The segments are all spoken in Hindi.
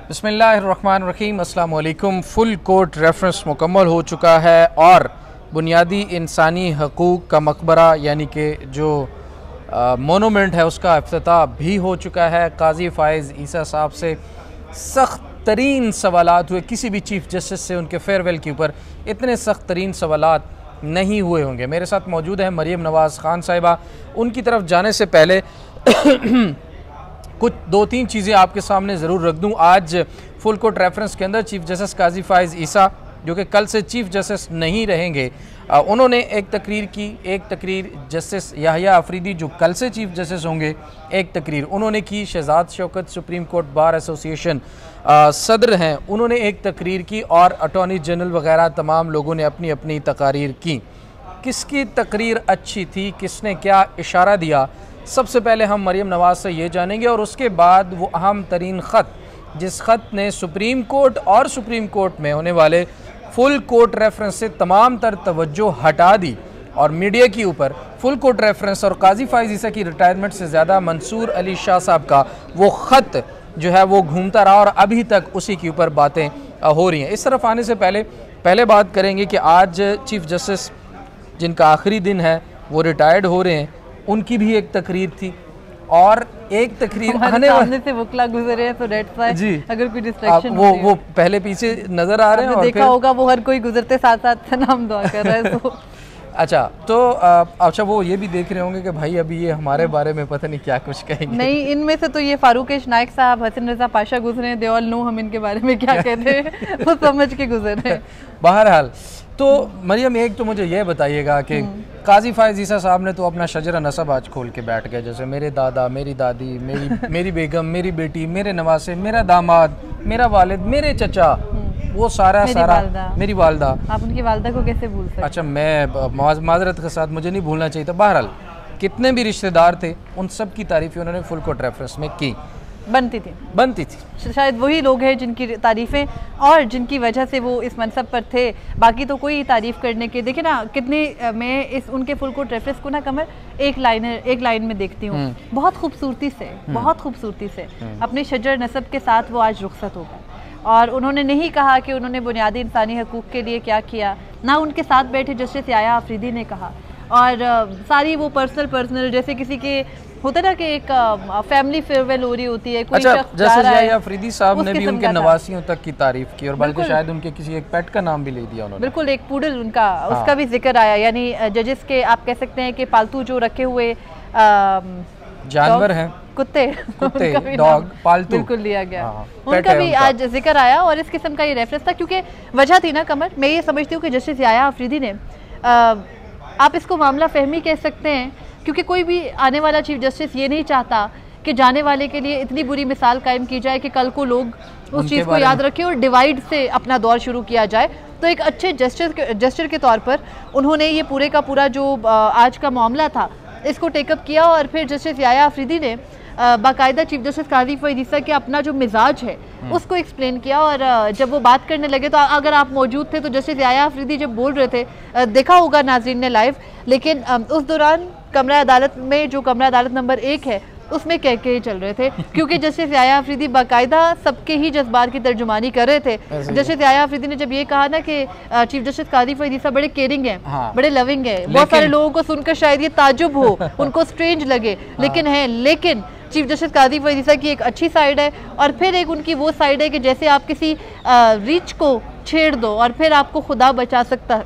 बिस्मिल्लाहिर्रहमानिर्रहीम, अस्सलाम वालेकुम। फुल कोर्ट रेफरेंस मुकम्मल हो चुका है और बुनियादी इंसानी हकूक़ का मकबरा यानी कि जो मोनूमेंट है उसका इफ्तिताह भी हो चुका है। काजी फ़ाइज़ ईसा साहब से सख्त तरीन सवालात हुए, किसी भी चीफ़ जस्टिस से उनके फेयरवेल के ऊपर इतने सख्त तरीन सवालात नहीं हुए होंगे। मेरे साथ मौजूद है मरियम नवाज़ ख़ान साहिबा। उनकी तरफ जाने से पहले कुछ दो तीन चीज़ें आपके सामने ज़रूर रख दूं। आज फुल कोर्ट रेफरेंस के अंदर चीफ़ जस्टिस काजी फ़ाइज़ ईसा, जो कि कल से चीफ़ जस्टिस नहीं रहेंगे, उन्होंने एक तकरीर की। एक तकरीर जस्टिस याहिया अफरीदी, जो कल से चीफ़ जस्टिस होंगे, एक तकरीर उन्होंने की। Shahzad Shaukat supreme court bar association सदर हैं, उन्होंने एक तकरीर की और अटॉर्नी जनरल वगैरह तमाम लोगों ने अपनी अपनी तकारीर की। किसकी तकरीर अच्छी थी, किसने क्या इशारा दिया, सबसे पहले हम मरियम नवाज़ से ये जानेंगे और उसके बाद वो अहम तरीन ख़त, जिस ख़त ने सुप्रीम कोर्ट और सुप्रीम कोर्ट में होने वाले फुल कोर्ट रेफरेंस से तमाम तर तवज्जो हटा दी और मीडिया के ऊपर फुल कोर्ट रेफरेंस और काजी फ़ाइज़ ईसा की रिटायरमेंट से ज़्यादा मंसूर अली शाह साहब का वो ख़त जो है वो घूमता रहा और अभी तक उसी के ऊपर बातें हो रही हैं। इस तरफ आने से पहले बात करेंगे कि आज चीफ़ जस्टिस जिनका आखिरी दिन है वो रिटायर्ड हो रहे हैं, उनकी भी एक तकरीर थी और एक तकरीर आने सामने से वकला गुजरे हैं, तो डेट्स व्हाई जी अगर कोई डिस्ट्रैक्शन वो पहले पीछे नजर आ रहे हैं और देखा होगा वो हर कोई गुजरते साथ साथ नाम दुआ कर रहा है तो अच्छा वो ये भी देख रहे होंगे कि भाई अभी ये हमारे बारे में पता नहीं क्या कुछ कहेंगे। नहीं, इनमें से तो ये फारूक नायक साहब, हसन रजा पाशा गुजरे हैं, दे ऑल नो हम इनके बारे में क्या कहते हैं वो समझ के गुजरे हैं। बहरहाल तो मरियम, एक तो मुझे ये बताइएगा कि काजी फ़ाइज़ ईसा साहब ने तो अपना शजरा नसब आज खोल के बैठ गए, जैसे मेरे दादा, मेरी दादी, मेरी बेगम, मेरी बेटी, मेरे नवासे, मेरा दामाद, मेरा वालिद, मेरे चचा, वो सारा मेरी वालदा। आप उनकी वालदा को कैसे भूल सकते? अच्छा, मैं माजरत के साथ मुझे नहीं भूलना चाहिए था। बहरहाल कितने भी रिश्तेदार थे उन सब की तारीफ़ें उन्होंने फुल कोर्ट रेफरेंस में की। बनती थी। शायद वही लोग हैं जिनकी तारीफ़ें और जिनकी वजह से वो इस मनसब पर थे, बाकी तो कोई तारीफ़ करने के। देखिए ना कितने मैं इस उनके फुल कोर्ट रेफरेंस को ना कमर एक लाइन में देखती हूँ, बहुत खूबसूरती से अपने शजर नसब के साथ वो आज रुखसत हो गए। और उन्होंने नहीं कहा कि उन्होंने बुनियादी इंसानी हकूक़ के लिए क्या किया, ना उनके साथ बैठे जस्टिस याहिया अफरीदी ने कहा। और सारी वो पर्सनल जैसे किसी के होता ना कि एक फैमिली फेयरवेल हो रही होती है, कोई शख्स जा रहा है। अफरीदी साहब ने भी उनके नवासियों तक की तारीफ की और बल्कि शायद उनके किसी एक पेट का नाम भी ले दिया उन्होंने। बिल्कुल, एक पूडल उनका, उसका भी जिक्र आया। यानी जजेस के आप कह सकते हैं कि पालतू जो रखे हुए जानवर हैं, कुत्ते डॉग पालतू, बिल्कुल लिया गया, उनका भी आज जिक्र आया। और इस किस्म का ये रेफरेंस था क्योंकि वजह थी ना कमर, मैं ये समझती हूँ कि जस्टिस याहिया अफरीदी ने, आप इसको मामला फहमी कह सकते हैं, क्योंकि कोई भी आने वाला चीफ जस्टिस ये नहीं चाहता कि जाने वाले के लिए इतनी बुरी मिसाल कायम की जाए कि कल को लोग उस चीज़ को याद रखें और डिवाइड से अपना दौर शुरू किया जाए। तो एक अच्छे जस्टिस के तौर पर उन्होंने ये पूरे का पूरा जो आज का मामला था इसको टेकअप किया। और फिर जस्टिस याहिया अफरीदी ने बाकायदा चीफ जस्टिस काजी फ़ाइज़ ईसा के अपना जो मिजाज है उसको एक्सप्लेन किया। और जब वो बात करने लगे तो अगर आप मौजूद थे तो जस्टिस याहिया अफरीदी जब बोल रहे थे, देखा होगा नाज़रीन ने लाइव, लेकिन उस दौरान कमरा अदालत में जो कमरा अदालत नंबर 1 है उसमें कह के चल रहे थे, क्योंकि जस्टिस याहिया अफरीदी बाकायदा सबके ही जज्बात की तर्जुमानी कर रहे थे। जस्टिस याहिया अफरीदी ने जब ये कहा ना कि चीफ जस्टिस काजी फ़ाइज़ ईसा बड़े केयरिंग हैं, बड़े लविंग हैं, बहुत सारे लोगों को सुनकर शायद ये ताजुब हो, उनको स्ट्रेंज लगे, लेकिन चीफ जस्टिस काजी फ़ाइज़ ईसा की एक अच्छी साइड है और फिर एक उनकी वो साइड है कि जैसे आप किसी रीच को छेड़ दो और फिर आपको खुदा बचा सकता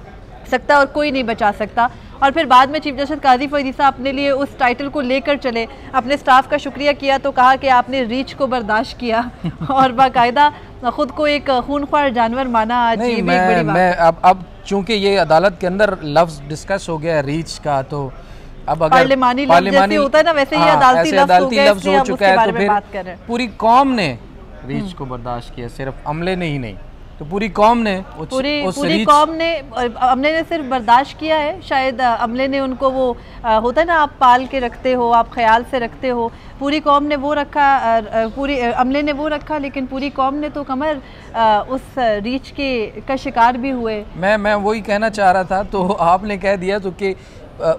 और कोई नहीं बचा सकता। और फिर बाद में चीफ जस्टिस काजी फ़ाइज़ ईसा अपने लिए उस टाइटल को लेकर चले, अपने स्टाफ का शुक्रिया किया तो कहा कि आपने रीच को बर्दाश्त किया और बाकायदा खुद को एक खूनख्वार जानवर माना। आज ये भी बड़ी बात। अब चूंकि ये अदालत के अंदर लफ्ज़ डिस्कस हो गया रीच का, तो अब अगर पार्लिमानी जैसे होता है ना वैसे ही अदालती लफ्ज़ हो चुका है, तो फिर पूरी कौम ने रीच को बर्दाश्त किया, सिर्फ अमले ने ही नहीं, तो पूरी कौम ने पूरी कौम ने, अमले ने सिर्फ बर्दाश्त किया है, शायद अमले ने उनको वो होता है ना, आप पाल के रखते हो, आप ख्याल से रखते हो, पूरी कौम ने वो रखा, पूरी अमले ने वो रखा, लेकिन पूरी कौम ने तो कमर उस रीच का शिकार भी हुए। मैं वही कहना चाह रहा था, तो आपने कह दिया तो कि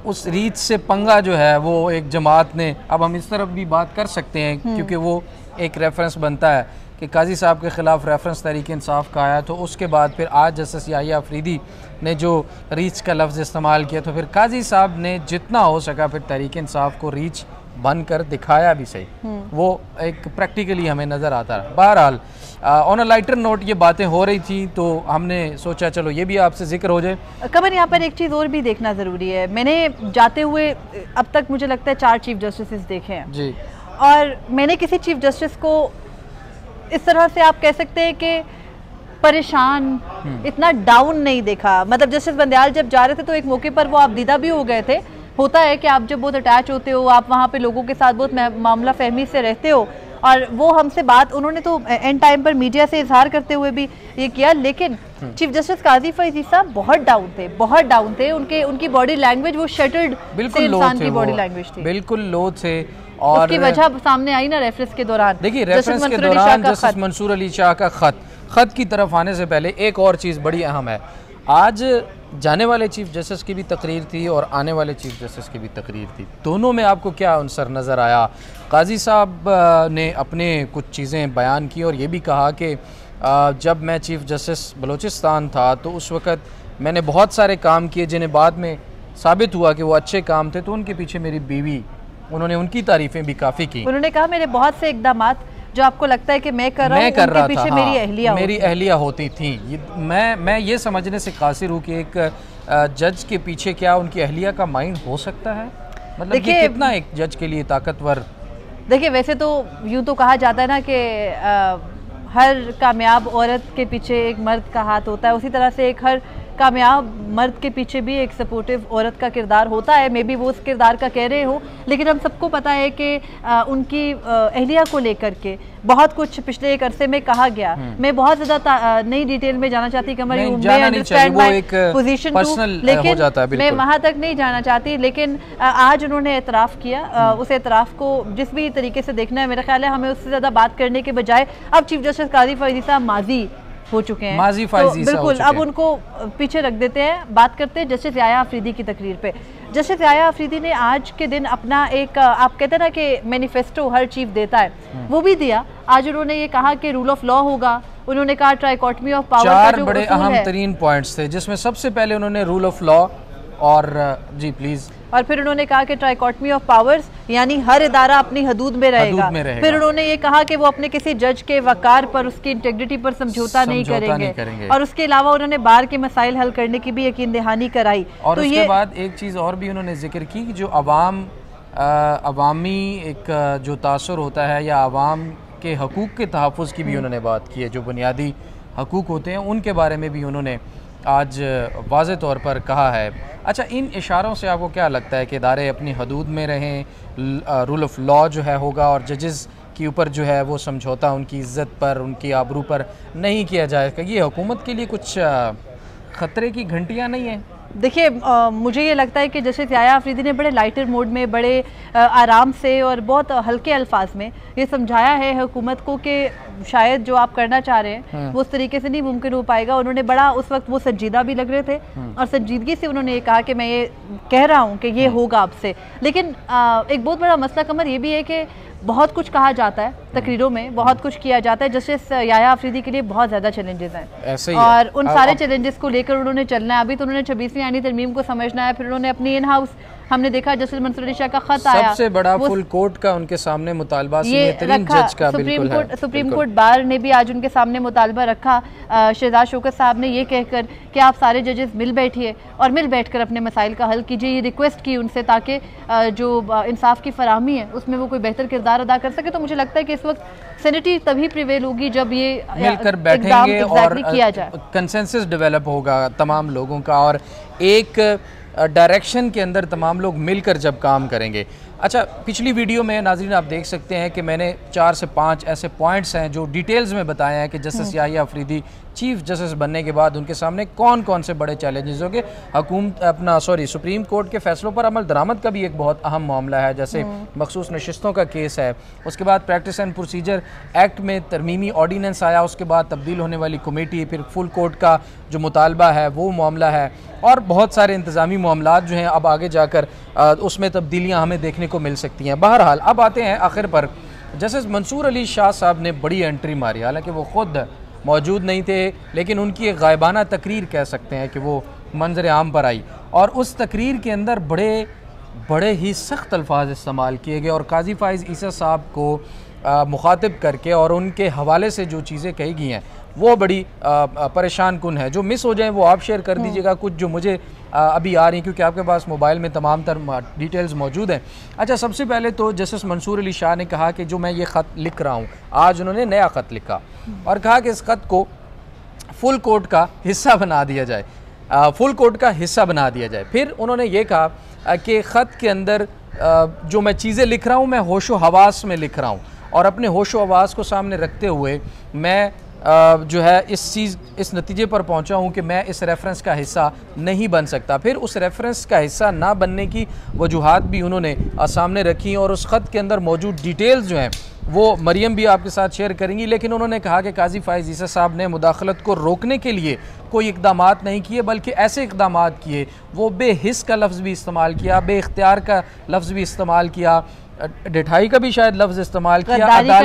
उस रीच से पंगा जो है वो एक जमात ने, अब हम इस तरफ भी बात कर सकते हैं क्योंकि वो एक रेफरेंस बनता है कि काजी साहब के ख़िलाफ़ रेफरेंस तहरीक इंसाफ का आया, तो उसके बाद फिर आज जस्टिस याहिया अफरीदी ने जो रीच का लफ्ज़ इस्तेमाल किया, तो फिर काजी साहब ने जितना हो सका फिर तहरीक इंसाफ को रीच बनकर दिखाया भी सही, वो एक प्रैक्टिकली हमें नज़र आता रहा। बहरहाल ऑन अ लाइटर नोट ये बातें हो रही थी, तो हमने सोचा चलो ये भी आपसे जिक्र हो जाए। कमर, यहाँ पर एक चीज़ और भी देखना ज़रूरी है। मैंने जाते हुए अब तक मुझे लगता है 4 चीफ जस्टिस देखे हैं जी, और मैंने किसी चीफ जस्टिस को इस तरह से आप कह सकते हैं कि परेशान, इतना डाउन नहीं देखा। मतलब जस्टिस बंदयाल जब जा रहे थे तो एक मौके पर वो आप दीदा भी हो गए थे। होता है कि आप जब बहुत अटैच होते हो, आप वहाँ पे लोगों के साथ बहुत मामला फहमी से रहते हो, और वो हमसे बात उन्होंने तो एंड टाइम पर मीडिया से इजहार करते हुए भी ये किया। लेकिन चीफ जस्टिस काजी फैज़ ईसा बहुत डाउन थे, बहुत डाउन थे। उनकी बॉडी लैंग्वेज, वो शटर्ड बिल्कुल इंसान की बॉडी लैंग्वेज थी, बिल्कुल लो थे। और उसकी वजह सामने आई ना रेफरेंस के दौरान। देखिए रेफरेंस के दौरान जस्टिस मंसूर अली शाह का खत की तरफ आने से पहले एक और चीज़ बड़ी अहम है। आज जाने वाले चीफ जस्टिस की भी तकरीर थी और आने वाले चीफ जस्टिस की भी तकरीर थी, दोनों में आपको क्या अंसर नज़र आया? काजी साहब ने अपने कुछ चीज़ें बयान की और ये भी कहा कि जब मैं चीफ जस्टिस बलूचिस्तान था तो उस वक़्त मैंने बहुत सारे काम किए जिन्हें बाद में साबित हुआ कि वो अच्छे काम थे, तो उनके पीछे मेरी बीवी, उन्होंने उनकी तारीफ़ें भी काफ़ी की। उन्होंने कहा मेरे बहुत से इकदामात जो आपको लगता है कि मैं कर रहा हूं, उनके पीछे मेरी अहलिया होती थी। मैं ये समझने से कासिर हूँ कि एक जज के पीछे क्या उनकी अहलिया का माइंड हो सकता है? मतलब ये कितना एक जज के लिए ताकतवर। देखिए वैसे तो यूँ तो कहा जाता है ना कि हर कामयाब औरत के पीछे एक मर्द का हाथ होता है, उसी तरह से एक हर कामयाब मर्द के पीछे भी एक सपोर्टिव औरत का किरदार होता है। मे बी वो उस किरदार का कह रहे हो, लेकिन हम सबको पता है कि उनकी अहलिया को लेकर के बहुत कुछ पिछले एक अरसे में कहा गया। मैं बहुत ज़्यादा नई डिटेल में जाना चाहती पोजीशन टू, लेकिन मैं वहाँ तक नहीं जाना चाहती। लेकिन आज उन्होंने एतराफ़ किया, उस एतराफ़ को जिस भी तरीके से देखना है, मेरा ख्याल है हमें उससे ज़्यादा बात करने के बजाय अब चीफ जस्टिस काजी फैज़ ईसा माजी हो चुके हैं, तो बिल्कुल अब उनको पीछे रख देते हैं। बात करते हैं जस्टिस याहिया अफरीदी की तकरीर पे। जस्टिस याहिया अफरीदी ने आज के दिन अपना एक, आप कहते हैं ना कि मैनिफेस्टो हर चीफ देता है, वो भी दिया। आज उन्होंने ये कहा कि रूल ऑफ लॉ होगा, उन्होंने कहा ट्राइकोटमी ऑफ पावर, 4 बड़े अहम तरीन पॉइंट्स थे, जिसमें सबसे पहले उन्होंने रूल ऑफ लॉ और जी प्लीज, और फिर उन्होंने कहा कि ट्राइकोटमी ऑफ पावर्स, यानी हर इदारा अपनी हदूद में रहेगा। फिर उन्होंने ये कहा कि वो अपने किसी जज के वकार पर, उसकी इंटेग्रिटी पर समझौता नहीं करेंगे। और उसके अलावा उन्होंने बार के मसाइल हल करने की भी यकीन दहानी कराई। और तो उसके बाद एक चीज़ और भी उन्होंने जिक्र की कि जो अवामी एक जो तासुर होता है या अवाम के हकूक़ के तहफ़्फ़ुज़ की भी उन्होंने बात की है, जो बुनियादी हकूक़ होते हैं उनके बारे में भी उन्होंने आज वाज़े तौर पर कहा है। अच्छा, इन इशारों से आपको क्या लगता है कि इदारे अपनी हदूद में रहें, रूल ऑफ लॉ जो है होगा, और जजेस के ऊपर जो है वो समझौता उनकी इज़्ज़त पर, उनकी आबरू पर नहीं किया जाएगा? ये हुकूमत के लिए कुछ ख़तरे की घंटियाँ नहीं हैं? देखिए मुझे ये लगता है कि जस्टिस याहिया अफरीदी ने बड़े लाइटर मोड में, बड़े आराम से और बहुत हल्के अल्फाज में ये समझाया है हुकूमत को कि शायद जो आप करना चाह रहे हैं वो उस तरीके से नहीं मुमकिन हो पाएगा। उन्होंने बड़ा, उस वक्त वो संजीदा भी लग रहे थे और संजीदगी से उन्होंने ये कहा कि मैं ये कह रहा हूँ कि ये होगा आपसे। लेकिन एक बहुत बड़ा मसला कमर ये भी है कि बहुत कुछ कहा जाता है तकरीरों में, बहुत कुछ किया जाता है। जस्टिस याहिया अफरीदी के लिए बहुत ज़्यादा चैलेंजेस हैं और उन सारे चैलेंजेस को लेकर उन्होंने चलना है। अभी तो उन्होंने 26वीं आईनी तरमीम को समझना है, फिर उन्होंने अपनी इन हाउस, हमने देखा जस्टिस मंसूर अली शाह का खत आया, सबसे बड़ा फुल कोर्ट का उनके सामने मुतालबा जज का सुप्रीम कोर्ट बार ने भी आज उनके सामने मुतालबा रखा। शहजाद शौकत साहब ने ये कहकर कि आप सारे जजेस मिल बैठिए और मिल बैठकर अपने मसाइल का हल कीजिए, ये रिक्वेस्ट की उनसे, ताकि जो इंसाफ की फराहमी है उसमें वो कोई बेहतर किरदार अदा कर सके। तो मुझे लगता है कि इस वक्त सेनेटी तभी प्रिवेल होगी जब ये मिलकर बैठेंगे और किया जाए, कंसेंसस डेवलप होगा तमाम लोगों का, और एक डायरेक्शन के अंदर तमाम लोग मिलकर जब काम करेंगे। अच्छा, पिछली वीडियो में नाज़रीन आप देख सकते हैं कि मैंने 4 से 5 ऐसे पॉइंट्स हैं जो डिटेल्स में बताया है कि justice Yahya Afridi chief justice बनने के बाद उनके सामने कौन कौन से बड़े चैलेंजेस होंगे। सुप्रीम कोर्ट के फैसलों पर अमल दरामद का भी एक बहुत अहम मामला है, जैसे मखसूस नशिस्तों का केस है। उसके बाद प्रैक्टिस एंड प्रोसीजर एक्ट में तरमीमी ऑर्डीनेंस आया, उसके बाद तब्दील होने वाली कमेटी, फिर फुल कोर्ट का जो मुतालबा है वो मामला है, और बहुत सारे इंतज़ामी मामलात जो हैं अब आगे जाकर उसमें तब्दीलियाँ हमें देखने को मिल सकती हैं। बहरहाल अब आते हैं आखिर पर जस्टिस मंसूर अली शाह साहब ने बड़ी एंट्री मारी, हालांकि वो ख़ुद मौजूद नहीं थे, लेकिन उनकी एक गायबाना तकरीर कह सकते हैं कि वो मंजर आम पर आई, और उस तकरीर के अंदर बड़े ही सख्त अल्फाज इस्तेमाल किए गए और काजी फ़ाइज़ ईसा साहब को मुखातिब करके और उनके हवाले से जो चीज़ें कही गई हैं वो बड़ी परेशान कुन है। जो मिस हो जाए वो आप शेयर कर दीजिएगा, कुछ जो मुझे अभी आ रही हैं, क्योंकि आपके पास मोबाइल में तमाम तर डिटेल्स मौजूद हैं। अच्छा, सबसे पहले तो जस्टिस मंसूर अली शाह ने कहा कि जो मैं ये ख़त लिख रहा हूँ, आज उन्होंने नया ख़त लिखा और कहा कि इस ख़त को फुल कोर्ट का हिस्सा बना दिया जाए, फुल कोर्ट का हिस्सा बना दिया जाए। फिर उन्होंने ये कहा कि ख़त के अंदर जो मैं चीज़ें लिख रहा हूँ मैं होशो हवास में लिख रहा हूँ, और अपने होशो हवास को सामने रखते हुए मैं जो है इस नतीजे पर पहुंचा हूं कि मैं इस रेफरेंस का हिस्सा नहीं बन सकता। फिर उस रेफरेंस का हिस्सा ना बनने की वजूहात भी उन्होंने सामने रखी, और उस ख़त के अंदर मौजूद डिटेल्स जो हैं वो मरियम भी आपके साथ शेयर करेंगी। लेकिन उन्होंने कहा कि काजी फ़ाइज़ ईसा साहब ने मुदाखलत को रोकने के लिए कोई इक़दामात नहीं किए, बल्कि ऐसे इक़दामात किए, वो बेहिस का लफ्ज़ भी इस्तेमाल किया, बेइख्तियार का लफ्ज़ भी इस्तेमाल किया, डिठाई का भी शायद लफ्ज़ इस्तेमाल किया, अदालत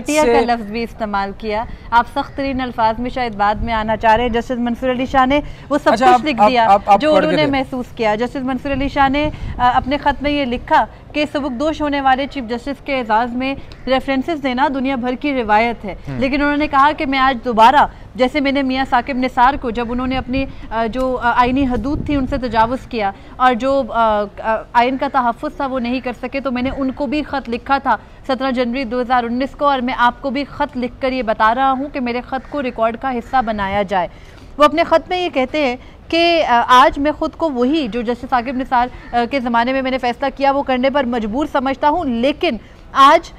का लफ्ज़ भी इस्तेमाल किया। आप सख्त तरीन अल्फाज में शायद बाद में आना चाह रहे हैं। जस्टिस मंसूर अली शाह ने वो सब कुछ लिख दिया जो उन्होंने महसूस किया। जस्टिस मंसूर अली शाह ने अपने ख़त में ये लिखा कि सबकदोश होने वाले चीफ जस्टिस के एजाज़ में रेफरेंसेस देना दुनिया भर की रिवायत है, लेकिन उन्होंने कहा कि मैं आज दोबारा, जैसे मैंने मियाँ साकिब निसार को जब उन्होंने अपनी जो आइनी हदूद थी उनसे तजावुज़ किया और जो आइन का तहफ़्फ़ुज़ था वो नहीं कर सके, तो मैंने उनको भी ख़त लिखा था 17 जनवरी 2019 को, और मैं आपको भी ख़त लिख कर ये बता रहा हूँ कि मेरे ख़त को रिकॉर्ड का हिस्सा बनाया जाए। वो अपने ख़त में ये कहते हैं कि आज मैं ख़ुद को वही जो जस्टिस साकिब निसार के ज़माने में मैंने फ़ैसला किया वो करने पर मजबूर समझता हूँ, लेकिन आज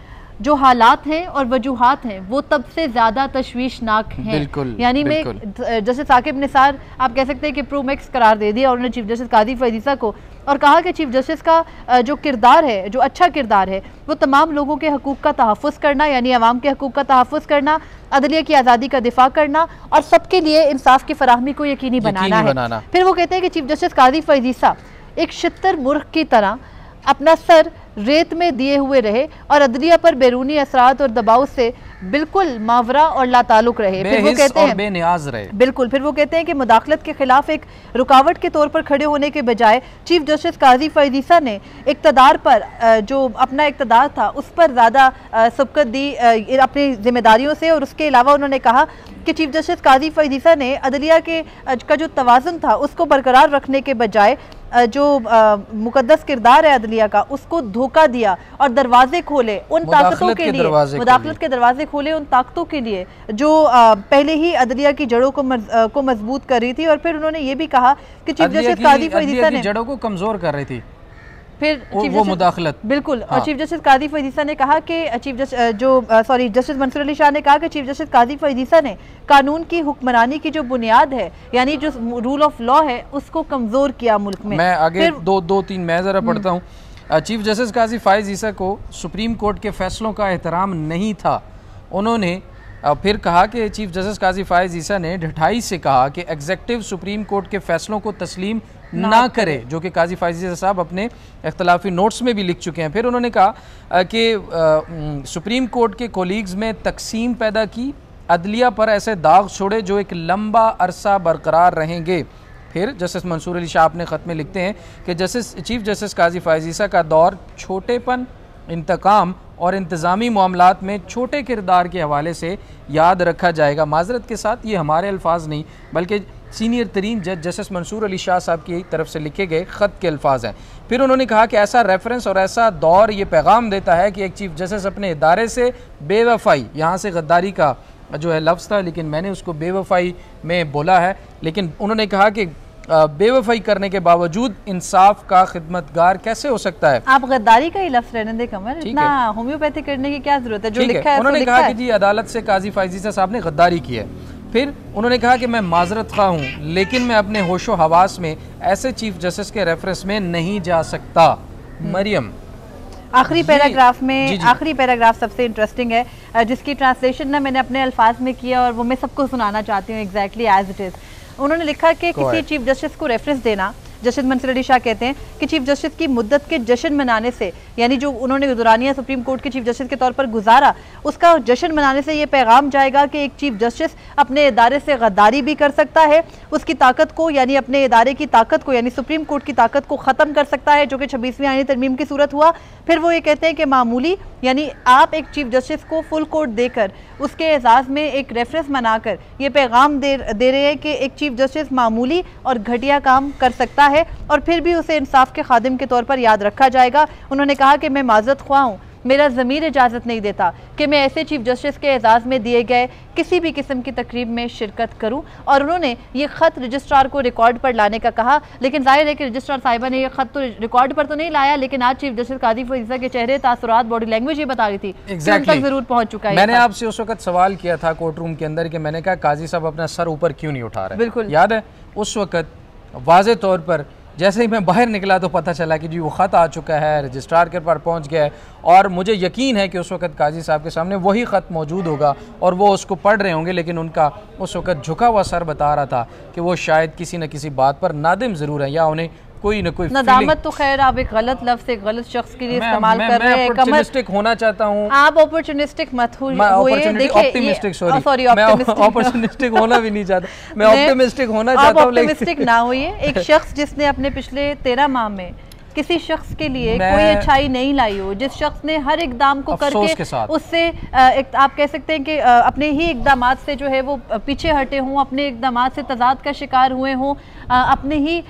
जो हालात हैं और वजूहात हैं वो तब से ज़्यादा तशवीशनाक हैं। यानी मैं जस्टिस साकिब निसार आप कह सकते हैं कि प्रो मैक्स करार दे दिया उन्होंने चीफ जस्टिस काजी फ़ाइज़ ईसा को, और कहा कि चीफ जस्टिस का जो किरदार है, जो अच्छा किरदार है, वो तमाम लोगों के हकूक़ का तहफ़्फ़ुज़ करना, यानी अवाम के हकूक़ का तहफ़्फ़ुज़ करना, अदलिया की आज़ादी का दिफा करना और सबके लिए इंसाफ की फराहमी को यकीनी बनाना है। फिर वो कहते हैं कि चीफ जस्टिस काजी फ़ाइज़ ईसा एक शितर मुर्ख की तरह अपना सर रेत में दिए हुए रहे और अदलिया पर बैरूनी असरात और दबाव से बिल्कुल मावरा और लाताल्लुक रहे। फिर वो कहते हैं बेनियाज रहे। बिल्कुल। फिर वो कहते हैं कि मुदाखलत के खिलाफ एक रुकावट के तौर पर खड़े होने के बजाय चीफ जस्टिस काजी फ़ाइज़ ईसा ने इक़्तिदार पर जो अपना इक़्तिदार था उस पर ज़्यादा सबकत दी अपनी जिम्मेदारियों से, और उसके अलावा उन्होंने कहा कि चीफ जस्टिस काजी फ़ाइज़ ईसा ने अदलिया का जो तवाज़ुन था उसको बरकरार रखने के बजाय जो मुकद्दस किरदार है अदलिया का उसको धोखा दिया और दरवाजे खोले उन ताकतों के लिए, मुदाखलत के दरवाजे खोले उन ताकतों के लिए जो पहले ही अदलिया की जड़ों को मजबूत कर रही थी। और फिर उन्होंने ये भी कहा कि चीफ जस्टिस काजी फ़ाइज़ ईसा ने जड़ों को कमजोर कर रही थी, फिर वो मुदाखलत बिल्कुल। और चीफ जस्टिस काजी फ़ाइज़ ईसा ने कहा कि जस्टिस मंसूर अली शाह ने कहा कि चीफ जस्टिस काजी फ़ाइज़ ईसा ने कानून की हुक्मरानी की जो बुनियाद है, यानी जो रूल ऑफ लॉ है, उसको कमज़ोर किया मुल्क में। मैं आगे दो तीन मैं ज़रा पढ़ता हूँ। चीफ जस्टिस काजी फ़ाइज़ ईसा को सुप्रीम कोर्ट के फैसलों का एहतराम नहीं था। उन्होंने फिर कहा कि चीफ जस्टिस काजी फ़ाइज़ ईसा ने ढठाई से कहा कि एग्जेक्टिव सुप्रीम कोर्ट के फैसलों को तस्लीम ना करे, जो कि काजी फ़ाइज़ ईसा साहब अपने इख्तलाफी नोट्स में भी लिख चुके हैं। फिर उन्होंने कहा कि सुप्रीम कोर्ट के कोलीग्स में तकसीम पैदा की, अदलिया पर ऐसे दाग छोड़े जो एक लंबा अरसा बरकरार रहेंगे। फिर जस्टिस मंसूर अली शाह अपने ख़त में लिखते हैं कि चीफ जस्टिस काजी फ़ाइज़ ईसा का दौर छोटेपन, इंतकाम और इंतज़ामी मामलात में छोटे किरदार के हवाले से याद रखा जाएगा। माजरत के साथ ये हमारे अल्फाज नहीं बल्कि सीनियर तरीन जज जस्टिस मंसूर अली शाह साहब की तरफ से लिखे गए ख़त के अल्फाज हैं। फिर उन्होंने कहा कि ऐसा रेफरेंस और ऐसा दौर ये पैगाम देता है कि एक चीफ जस्टिस अपने इदारे से बेवफाई, यहाँ से गद्दारी का जो है लफ्ज़ था लेकिन मैंने उसको बेवफाई में बोला है, लेकिन उन्होंने कहा कि बेवफाई करने के बावजूद इंसाफ का खिदमतगार कैसे हो सकता है। आप गद्दारी का ही लफ्ज़ रहने दे कमर, इतना होम्योपैथी करने की क्या जरूरत है, जो लिखा है। उन्होंने कहा कि जी अदालत से काजी फ़ाइज़ ईसा साहब ने गद्दारी की है। फिर उन्होंने कहा कि मैं माजरत खा हूँ लेकिन मैं अपने होशो हवास में ऐसे चीफ जस्टिस के रेफरेंस में नहीं जा सकता। मरियम आखिरी पैराग्राफ में आखिरी पैराग्राफ सबसे इंटरेस्टिंग है, जिसकी ट्रांसलेशन ना मैंने अपने अल्फाज में किया और वो मैं सबको सुनाना चाहती हूँ एग्जैक्टली एज इट इज़। उन्होंने लिखा कि किसी चीफ जस्टिस को रेफरेंस देना जस्टिस मंसूर अली शाह कहते हैं कि चीफ जस्टिस की मुद्दत के जश्न मनाने से, यानी जो उन्होंने दुरानिया सुप्रीम कोर्ट के चीफ जस्टिस के तौर पर गुजारा, उसका जश्न मनाने से ये पैगाम जाएगा कि एक चीफ जस्टिस अपने इदारे से गद्दारी भी कर सकता है, उसकी ताकत को यानी अपने इदारे की ताकत को यानी सुप्रीम कोर्ट की ताकत को ख़त्म कर सकता है, जो कि 26वीं आईनी तरमीम की सूरत हुआ। फिर वो ये कहते हैं कि मामूली यानी आप एक चीफ जस्टिस को फुल कोर्ट देकर उसके एजाज़ में एक रेफरेंस बनाकर ये पैगाम दे रहे हैं कि एक चीफ जस्टिस मामूली और घटिया काम कर सकता है और फिर भी उसे इंसाफ के खादिम के तौर पर याद रखा जाएगा। उन्होंने कहा कि मैं माजरत ख्वाह हूँ, मेरा ज़मीर इजाज़त नहीं देता कि मैं ऐसे चीफ जस्टिस के एजाज़ में दिए गए किसी भी किस्म की तकरीब में शिरकत करूं। और उन्होंने ये ख़त रजिस्ट्रार को रिकॉर्ड पर लाने का कहा, लेकिन जाहिर है कि रजिस्ट्रार साहिबा ने ये ख़त तो रिकॉर्ड पर तो नहीं लाया, लेकिन आज चीफ जस्टिस काजी फरीसा के चेहरे, तासुरात, बॉडी लैंग्वेज ये बता रही थी exactly. तक ज़रूर पहुँच चुका है। मैंने आपसे उस वक्त सवाल किया था कोर्ट रूम के अंदर कि मैंने कहा काजी साहब अपना सर ऊपर क्यों नहीं उठा रहे। बिल्कुल याद है उस वक्त वाज़े तौर पर जैसे ही मैं बाहर निकला तो पता चला कि जी वो ख़त आ चुका है, रजिस्ट्रार के पास पहुंच गया है और मुझे यकीन है कि उस वक्त काजी साहब के सामने वही ख़त मौजूद होगा और वो उसको पढ़ रहे होंगे, लेकिन उनका उस वक्त झुका हुआ सर बता रहा था कि वो शायद किसी न किसी बात पर नादिम ज़रूर है या उन्हें कोई न कोई नदामत। तो खैर आप एक गलत लफ्ज़ एक गलत शख्स के लिए इस्तेमाल कर रहे हैं। ऑपर्चुनिस्टिक होना चाहता हूँ। आप ऑपर्चुनिस्टिक मत होइए, ऑप्टिमिस्टिक सॉरी मैं ऑपर्चुनिस्टिक होना भी नहीं चाहता, मैं ऑप्टिमिस्टिक होना चाहता हूँ। ऑप्टिमिस्टिक ना होइए। एक शख्स जिसने अपने पिछले 13 माह में किसी शख्स के लिए कोई अच्छाई नहीं लाई हो, जिस शख्स ने हर इकदाम को करके उससे आप कह सकते हैं कि अपने ही इकदामात से जो है वो पीछे हटे हों, अपने इकदामात से तजाद का शिकार हुए हों, अपने ही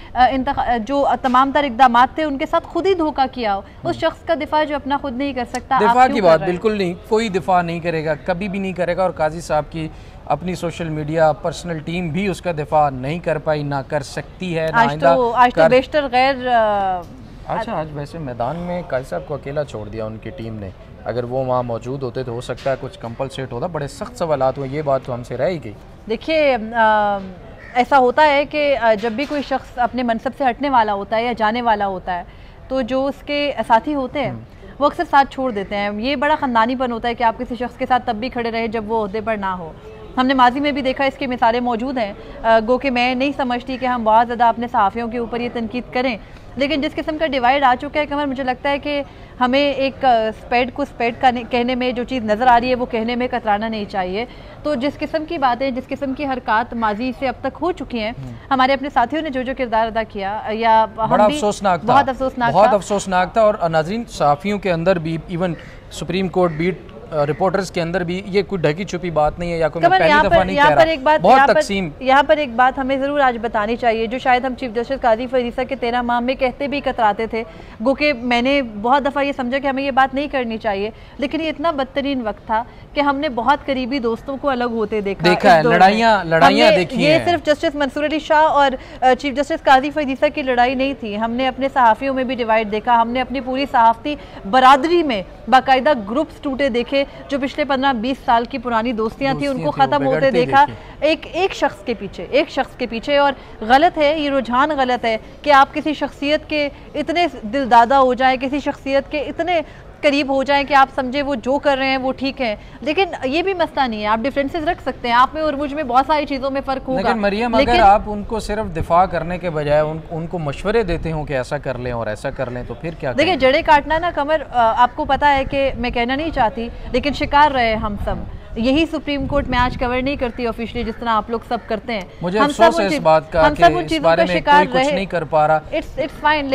जो तमाम तर इकदामात थे उनके साथ खुद ही धोखा किया हो, उस शख्स का दिफा जो अपना खुद नहीं कर सकता। दिफा की बात बिल्कुल नहीं, कोई दिफा नहीं करेगा, कभी भी नहीं करेगा। और काजी साहब की अपनी सोशल मीडिया पर्सनल टीम भी उसका दिफा नहीं कर पाई, ना कर सकती है। आज तो बेशतर गैर अच्छा, आज वैसे मैदान में काजी साहब को अकेला छोड़ दिया उनकी टीम ने। अगर वो वहाँ मौजूद होते तो हो सकता है कुछ कंपलसेट होता। बड़े सख्त सवालात हुए, ये बात तो हमसे रह ही गई। देखिए ऐसा होता है कि जब भी कोई शख्स अपने मनसब से हटने वाला होता है या जाने वाला होता है तो जो उसके साथी होते हैं वो अक्सर साथ छोड़ देते हैं। ये बड़ा ख़ानदानीपन होता है कि आप किसी शख्स के साथ तब भी खड़े रहे जब वो ओहदे पर ना हो। हमने माजी में भी देखा, इसकी मिसालें मौजूद हैं। गो कि मैं नहीं समझती कि हम बहुत ज़्यादा अपने सहाफ़ियों के ऊपर ये तनकीद करें, लेकिन जिस किस्म का डिवाइड आ चुका है कमर, मुझे लगता है कि हमें एक स्पेड को स्पेड कहने में, जो चीज़ नज़र आ रही है वो कहने में कतराना नहीं चाहिए। तो जिस किस्म की बातें, जिस किस्म की हरकत माजी से अब तक हो चुकी हैं, हमारे अपने साथियों ने जो किरदार अदा किया या बड़ा अफसोसनाक था, बहुत अफसोसनाक था। और नाज़रीन, सहाफ़ियों के अंदर भी, even supreme court beat reporters के अंदर भी ये कोई ढकी छुपी बात नहीं है या कोई मैं पहली दफा नहीं कह रहा। बहुत तकसीम यहाँ पर एक बात हमें ज़रूर आज बतानी चाहिए, जो शायद हम चीफ जस्टिस काजी फरीसा के 13 माह में कहते भी कतराते थे। गो कि मैंने बहुत दफ़ा ये समझा कि हमें ये बात नहीं करनी चाहिए, लेकिन ये इतना बदतरीन वक्त था कि हमने बहुत करीबी दोस्तों को अलग होते देखा है, लड़ाइयाँ देखी। ये सिर्फ जस्टिस मंसूर अली शाह और चीफ जस्टिस काजी फरीसा की लड़ाई नहीं थी, हमने अपने सहाफ़ियों में भी डिवाइड देखा। हमने अपनी पूरी सहाफ़ती बरादरी में बाकायदा ग्रुप्स टूटे देखे, जो पिछले 15-20 साल की पुरानी दोस्तियां थी उनको ख़त्म होते देखा, एक शख्स के पीछे। और गलत है, ये रुझान गलत है कि आप किसी शख्सियत के इतने दिलदादा हो जाएं, किसी शख्सियत के इतने करीब हो जाएं कि आप समझे वो जो कर रहे हैं वो ठीक है। लेकिन ये भी मसला नहीं है, आप डिफरेंसेस रख सकते हैं, आप में और मुझ में बहुत सारी चीज़ों में फ़र्क होगा। लेकिन मरियम, अगर आप उनको सिर्फ दिफा करने के बजाय उनको मशवरे देते हो कि ऐसा कर लें और ऐसा कर लें, तो फिर क्या? देखिए, जड़े काटना ना कमर, आपको पता है कि मैं कहना नहीं चाहती, लेकिन शिकार रहे हम सब। यही सुप्रीम कोर्ट में आज कवर नहीं करती ऑफिशियली, जिस तरह आप लोग सब करते हैं। मुझे अफसोस है इस बात का कि इस बारे में कोई कुछ नहीं कर पा रहा। इट्स फाइन,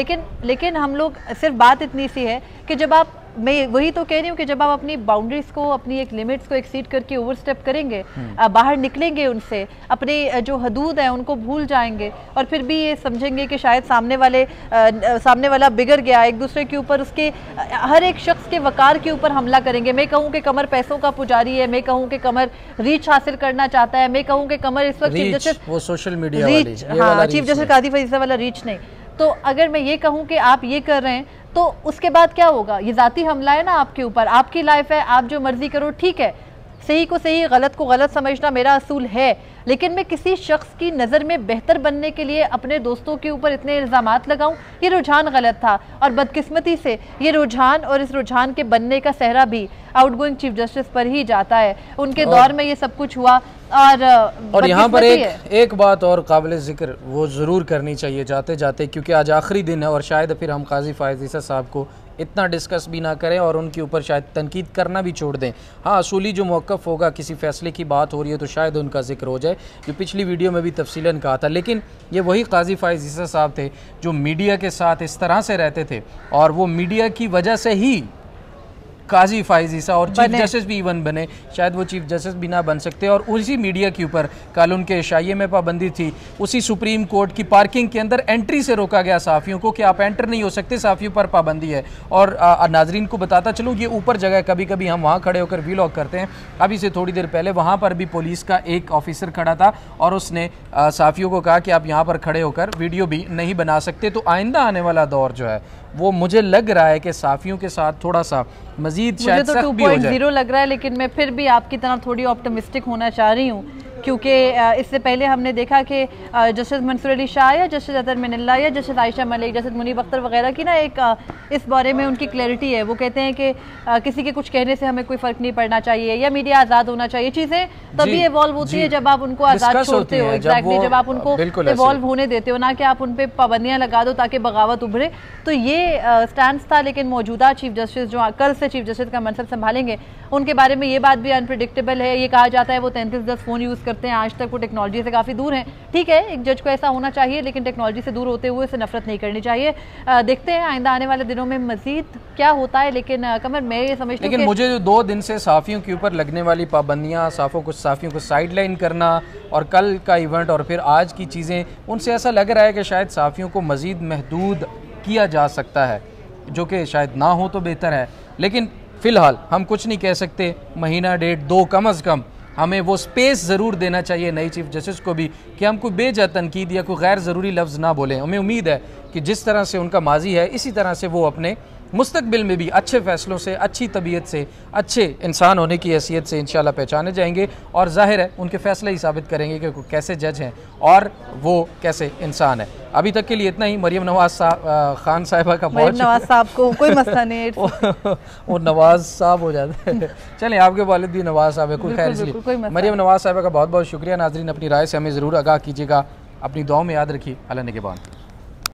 लेकिन हम लोग सिर्फ बात इतनी सी है कि जब आप, मैं वही तो कह रही हूँ कि जब आप अपनी बाउंड्रीज को, अपनी एक लिमिट्स को एक्सीड करके ओवर स्टेप करेंगे, बाहर निकलेंगे उनसे, अपने जो हदूद है उनको भूल जाएंगे और फिर भी ये समझेंगे कि शायद सामने वाला बिगड़ गया, एक दूसरे के ऊपर, उसके हर एक शख्स के वकार के ऊपर हमला करेंगे। मैं कहूँ कि कमर पैसों का पुजारी है, मैं कहूँ कि कमर रीच हासिल करना चाहता है, मैं कहूँ कि कमर इस वक्त चीफ जस्टिस, वो सोशल मीडिया रीच, हाँ, चीफ जस्टिस काजी फरीसा वाला रीच नहीं। तो अगर मैं ये कहूँ कि आप ये कर रहे हैं तो उसके बाद क्या होगा? ये ज़ाती हमला है ना आपके ऊपर, आपकी लाइफ है, आप जो मर्जी करो, ठीक है, सही को सही, गलत को गलत समझना मेरा असूल है, लेकिन मैं किसी शख्स की नज़र में बेहतर बनने के लिए अपने दोस्तों के ऊपर इतने इल्ज़ामात लगाऊं, ये रुझान गलत था। और बदकिस्मती से ये रुझान और इस रुझान के बनने का सहरा भी आउटगोइंग चीफ जस्टिस पर ही जाता है। उनके दौर में ये सब कुछ हुआ। और यहाँ पर एक बात और काबिल ज़िक्र वो ज़रूर करनी चाहिए जाते जाते, क्योंकि आज आखिरी दिन है और शायद फिर हम काजी फायज़ ईसा साहब को इतना डिस्कस भी ना करें और उनके ऊपर शायद तनकीद करना भी छोड़ दें। हाँ, असूली जो मौक़िफ़ होगा, किसी फ़ैसले की बात हो रही है तो शायद उनका जिक्र हो जाए, जो पिछली वीडियो में भी तफसीलन कहा था। लेकिन ये वही काजी फायज़ ईसा साहब थे जो मीडिया के साथ इस तरह से रहते थे, और वो मीडिया की वजह से ही काजी फायज़ ईसा और चीफ जस्टिस भी इवन बने। शायद वो चीफ जस्टिस भी ना बन सकते। और उसी मीडिया के ऊपर कल उनके इशाइये में पाबंदी थी, उसी सुप्रीम कोर्ट की पार्किंग के अंदर एंट्री से रोका गया सहाफ़ियों को कि आप एंटर नहीं हो सकते, सहाफ़ियों पर पाबंदी है। और नाजरीन को बताता चलूँ, ये ऊपर जगह, कभी कभी हम वहाँ खड़े होकर वीलॉग करते हैं, अभी से थोड़ी देर पहले वहाँ पर भी पुलिस का एक ऑफिसर खड़ा था और उसने सहाफ़ियों को कहा कि आप यहाँ पर खड़े होकर वीडियो भी नहीं बना सकते। तो आइंदा आने वाला दौर जो है वो मुझे लग रहा है कि सहाफ़ियों के साथ थोड़ा सा मजीद शायद सख्त भी हो जाए। 2.0 लग रहा है, लेकिन मैं फिर भी आपकी तरह थोड़ी ऑप्टिमिस्टिक होना चाह रही हूँ, क्योंकि इससे पहले हमने देखा कि जस्टिस मंसूर अली शाह या जस्टिस अतर मिनल्ला या जस्टिस आयशा मलिक, जस्टिस मुनीब अख्तर वगैरह की ना एक इस बारे में उनकी क्लैरिटी है। वो कहते हैं कि किसी के कुछ कहने से हमें कोई फ़र्क नहीं पड़ना चाहिए या मीडिया आज़ाद होना चाहिए। चीज़ें तभी इवॉल्व होती है जब आप उनको आज़ाद छोड़ते हो, एग्जैक्टली, जब आप उनको इवॉल्व होने देते हो, ना कि आप उन पर पाबंदियाँ लगा दो ताकि बगावत उभरे। तो ये स्टैंड था। लेकिन मौजूदा चीफ जस्टिस जो कल से चीफ जस्टिस का मनसब संभालेंगे, उनके बारे में ये बात भी अनप्रिडिक्टेबल है। ये कहा जाता है वो 3310 फ़ोन यूज़ करते हैं, आज तक वो टेक्नोलॉजी से काफ़ी दूर हैं। ठीक है, एक जज को ऐसा होना चाहिए, लेकिन टेक्नोलॉजी से दूर होते हुए इसे नफरत नहीं करनी चाहिए। देखते हैं आइंदा आने वाले दिनों में मजीद क्या होता है। लेकिन कमर, मैं ये समझती हूँ, लेकिन मुझे जो 2 दिन से सहाफ़ियों के ऊपर लगने वाली पाबंदियाँ, सहाफ़ियों को साइडलाइन करना और कल का इवेंट और फिर आज की चीज़ें, उनसे ऐसा लग रहा है कि शायद सहाफ़ियों को मज़ीद महदूद किया जा सकता है, जो कि शायद ना हो तो बेहतर है। लेकिन फ़िलहाल हम कुछ नहीं कह सकते। महीना 1.5-2 कम अज़ कम हमें वो स्पेस ज़रूर देना चाहिए नई चीफ जस्टिस को भी कि हम कोई बेजा तनकीद या कोई गैर ज़रूरी लफ्ज़ ना बोलें। हमें उम्मीद है कि जिस तरह से उनका माजी है, इसी तरह से वो अपने मुस्तकबिल में भी अच्छे फ़ैसलों से, अच्छी तबीयत से, अच्छे इंसान होने की हैसियत से इंशाल्लाह पहचाने जाएंगे। और ज़ाहिर है उनके फ़ैसले ही साबित करेंगे कि वो कैसे जज हैं और वो कैसे इंसान है। अभी तक के लिए इतना ही। मरियम नवाज खान साहिबा का बहुत, नवाज साहब को कोई मसला नहीं वो नवाज साहब हो जाते हैं। चलें, आपके वालिद भी नवाज साहब है, कोई खैर। इसलिए मरियम नवाज साहिबा का बहुत बहुत शुक्रिया। नाजरीन, अपनी राय से हमें ज़रूर आगाह कीजिएगा, अपनी दुआओं में याद रखिए। अल्लाह निगहबान।